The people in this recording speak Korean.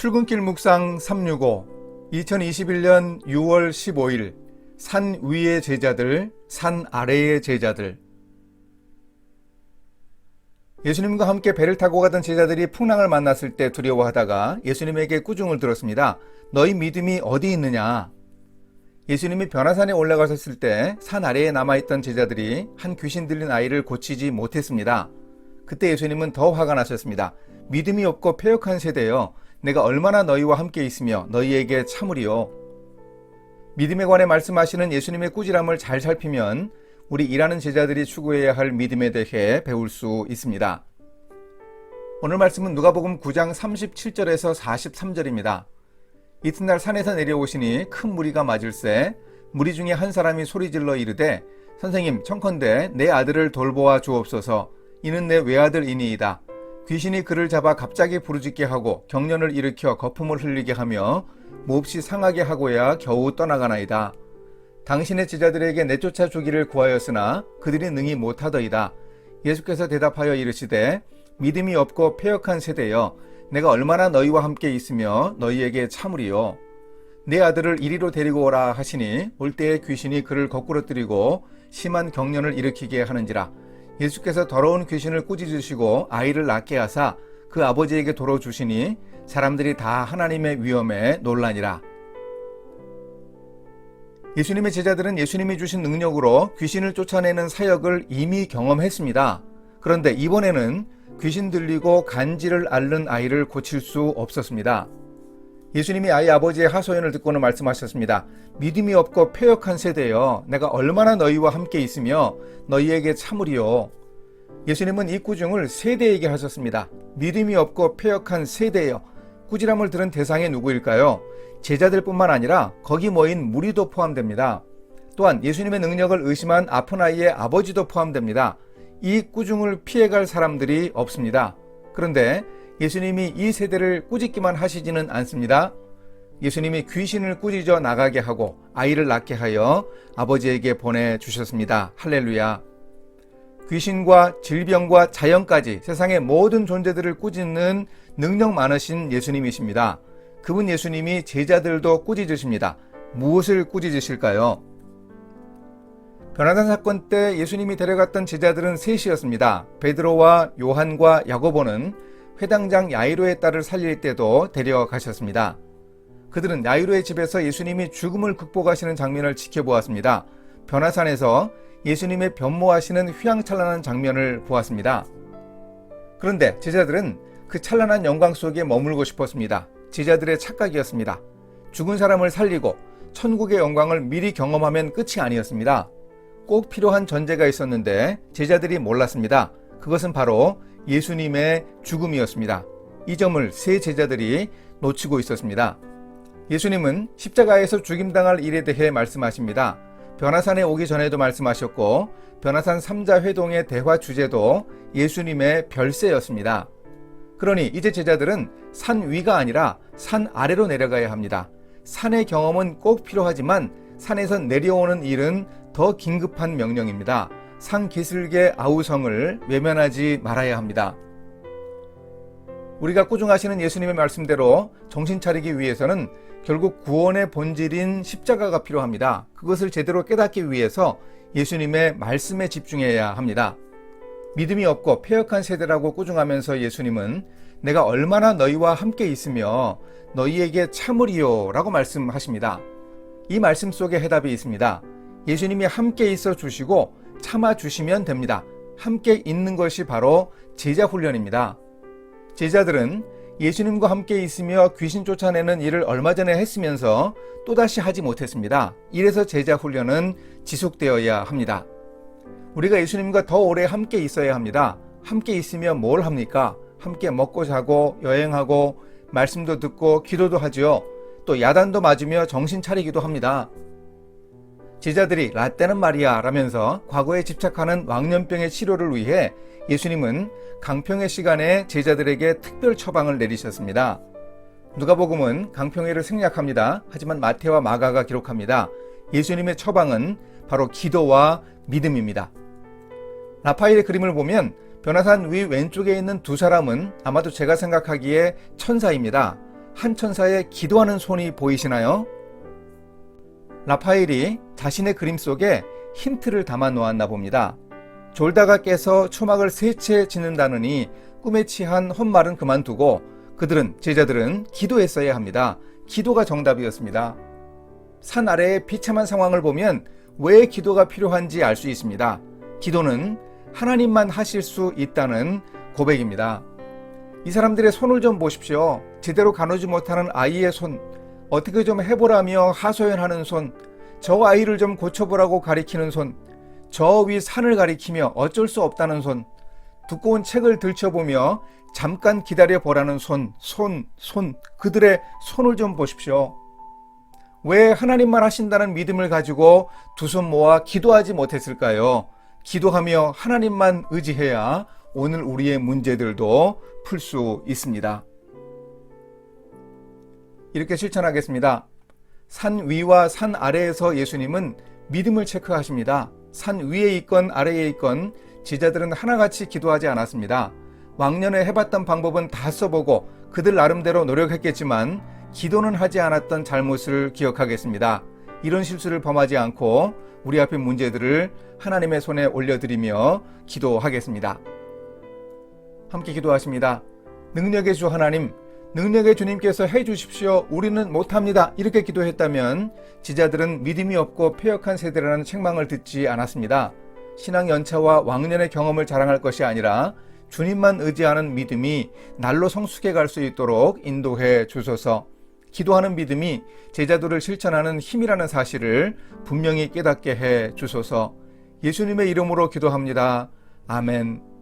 출근길 묵상 365 2021년 6월 15일 산 위의 제자들, 산 아래의 제자들. 예수님과 함께 배를 타고 가던 제자들이 풍랑을 만났을 때 두려워하다가 예수님에게 꾸중을 들었습니다. 너희 믿음이 어디 있느냐? 예수님이 변화산에 올라가셨을 때 산 아래에 남아있던 제자들이 한 귀신 들린 아이를 고치지 못했습니다. 그때 예수님은 더 화가 나셨습니다. 믿음이 없고 패역한 세대여, 내가 얼마나 너희와 함께 있으며 너희에게 참으리요. 믿음에 관해 말씀하시는 예수님의 꾸지람을 잘 살피면 우리 일하는 제자들이 추구해야 할 믿음에 대해 배울 수 있습니다. 오늘 말씀은 누가복음 9장 37절에서 43절입니다. 이튿날 산에서 내려오시니 큰 무리가 맞을새 무리 중에 한 사람이 소리질러 이르되 선생님 청컨대 내 아들을 돌보아 주옵소서. 이는 내 외아들이니이다. 귀신이 그를 잡아 갑자기 부르짖게 하고 경련을 일으켜 거품을 흘리게 하며 몹시 상하게 하고야 겨우 떠나가나이다. 당신의 제자들에게 내쫓아 주기를 구하였으나 그들이 능히 못하더이다. 예수께서 대답하여 이르시되 믿음이 없고 패역한 세대여, 내가 얼마나 너희와 함께 있으며 너희에게 참으리요. 내 아들을 이리로 데리고 오라 하시니 올 때에 귀신이 그를 거꾸러뜨리고 심한 경련을 일으키게 하는지라. 예수께서 더러운 귀신을 꾸짖으시고 아이를 낫게 하사 그 아버지에게 도로 주시니 사람들이 다 하나님의 위엄에 놀라니라. 예수님의 제자들은 예수님이 주신 능력으로 귀신을 쫓아내는 사역을 이미 경험했습니다. 그런데 이번에는 귀신 들리고 간지를 앓는 아이를 고칠 수 없었습니다. 예수님이 아이 아버지의 하소연을 듣고는 말씀하셨습니다. 믿음이 없고 패역한 세대여, 내가 얼마나 너희와 함께 있으며 너희에게 참으리요. 예수님은 이 꾸중을 세대에게 하셨습니다. 믿음이 없고 패역한 세대여. 꾸지람을 들은 대상이 누구일까요? 제자들뿐만 아니라 거기 모인 무리도 포함됩니다. 또한 예수님의 능력을 의심한 아픈 아이의 아버지도 포함됩니다. 이 꾸중을 피해갈 사람들이 없습니다. 그런데 예수님이 이 세대를 꾸짖기만 하시지는 않습니다. 예수님이 귀신을 꾸짖어 나가게 하고 아이를 낫게 하여 아버지에게 보내주셨습니다. 할렐루야. 귀신과 질병과 자연까지 세상의 모든 존재들을 꾸짖는 능력 많으신 예수님이십니다. 그분 예수님이 제자들도 꾸짖으십니다. 무엇을 꾸짖으실까요? 변화산 사건 때 예수님이 데려갔던 제자들은 셋이었습니다. 베드로와 요한과 야고보는 회당장 야이로의 딸을 살릴 때도 데려가셨습니다. 그들은 야이로의 집에서 예수님이 죽음을 극복하시는 장면을 지켜보았습니다. 변화산에서 예수님의 변모하시는 휘황찬란한 장면을 보았습니다. 그런데 제자들은 그 찬란한 영광 속에 머물고 싶었습니다. 제자들의 착각이었습니다. 죽은 사람을 살리고 천국의 영광을 미리 경험하면 끝이 아니었습니다. 꼭 필요한 전제가 있었는데 제자들이 몰랐습니다. 그것은 바로 예수님의 죽음이었습니다. 이 점을 세 제자들이 놓치고 있었습니다. 예수님은 십자가에서 죽임당할 일에 대해 말씀하십니다. 변화산에 오기 전에도 말씀하셨고 변화산 3자 회동의 대화 주제도 예수님의 별세였습니다. 그러니 이제 제자들은 산 위가 아니라 산 아래로 내려가야 합니다. 산의 경험은 꼭 필요하지만 산에서 내려오는 일은 더 긴급한 명령입니다. 산 기슭의 아우성을 외면하지 말아야 합니다. 우리가 꾸중하시는 예수님의 말씀대로 정신 차리기 위해서는 결국 구원의 본질인 십자가가 필요합니다. 그것을 제대로 깨닫기 위해서 예수님의 말씀에 집중해야 합니다. 믿음이 없고 패역한 세대라고 꾸중하면서 예수님은 내가 얼마나 너희와 함께 있으며 너희에게 참으리요 라고 말씀하십니다. 이 말씀 속에 해답이 있습니다. 예수님이 함께 있어 주시고 참아 주시면 됩니다. 함께 있는 것이 바로 제자 훈련입니다. 제자들은 예수님과 함께 있으며 귀신 쫓아내는 일을 얼마 전에 했으면서 또다시 하지 못했습니다. 이래서 제자 훈련은 지속되어야 합니다. 우리가 예수님과 더 오래 함께 있어야 합니다. 함께 있으면 뭘 합니까? 함께 먹고 자고 여행하고 말씀도 듣고 기도도 하지요. 또 야단도 맞으며 정신 차리기도 합니다. 제자들이 라떼는 말이야 라면서 과거에 집착하는 왕년병의 치료를 위해 예수님은 강평회 시간에 제자들에게 특별 처방을 내리셨습니다. 누가복음은 강평회를 생략합니다. 하지만 마태와 마가가 기록합니다. 예수님의 처방은 바로 기도와 믿음입니다. 라파엘의 그림을 보면 변화산 위 왼쪽에 있는 두 사람은 아마도 제가 생각하기에 천사입니다. 한 천사의 기도하는 손이 보이시나요? 라파엘이 자신의 그림 속에 힌트를 담아 놓았나 봅니다. 졸다가 깨서 초막을 세 채 짓는다느니 꿈에 취한 헛말은 그만두고 제자들은 기도했어야 합니다. 기도가 정답이었습니다. 산 아래의 비참한 상황을 보면 왜 기도가 필요한지 알 수 있습니다. 기도는 하나님만 하실 수 있다는 고백입니다. 이 사람들의 손을 좀 보십시오. 제대로 가누지 못하는 아이의 손, 어떻게 좀 해보라며 하소연하는 손, 저 아이를 좀 고쳐보라고 가리키는 손, 저 위 산을 가리키며 어쩔 수 없다는 손, 두꺼운 책을 들춰보며 잠깐 기다려보라는 손, 그들의 손을 좀 보십시오. 왜 하나님만 하신다는 믿음을 가지고 두 손 모아 기도하지 못했을까요? 기도하며 하나님만 의지해야 오늘 우리의 문제들도 풀 수 있습니다. 이렇게 실천하겠습니다. 산 위와 산 아래에서 예수님은 믿음을 체크하십니다. 산 위에 있건 아래에 있건 제자들은 하나같이 기도하지 않았습니다. 왕년에 해봤던 방법은 다 써보고 그들 나름대로 노력했겠지만 기도는 하지 않았던 잘못을 기억하겠습니다. 이런 실수를 범하지 않고 우리 앞의 문제들을 하나님의 손에 올려드리며 기도하겠습니다. 함께 기도하십니다. 능력의 주 하나님, 능력의 주님께서 해주십시오. 우리는 못합니다. 이렇게 기도했다면 제자들은 믿음이 없고 패역한 세대라는 책망을 듣지 않았습니다. 신앙 연차와 왕년의 경험을 자랑할 것이 아니라 주님만 의지하는 믿음이 날로 성숙해 갈 수 있도록 인도해 주소서. 기도하는 믿음이 제자들을 실천하는 힘이라는 사실을 분명히 깨닫게 해 주소서. 예수님의 이름으로 기도합니다. 아멘.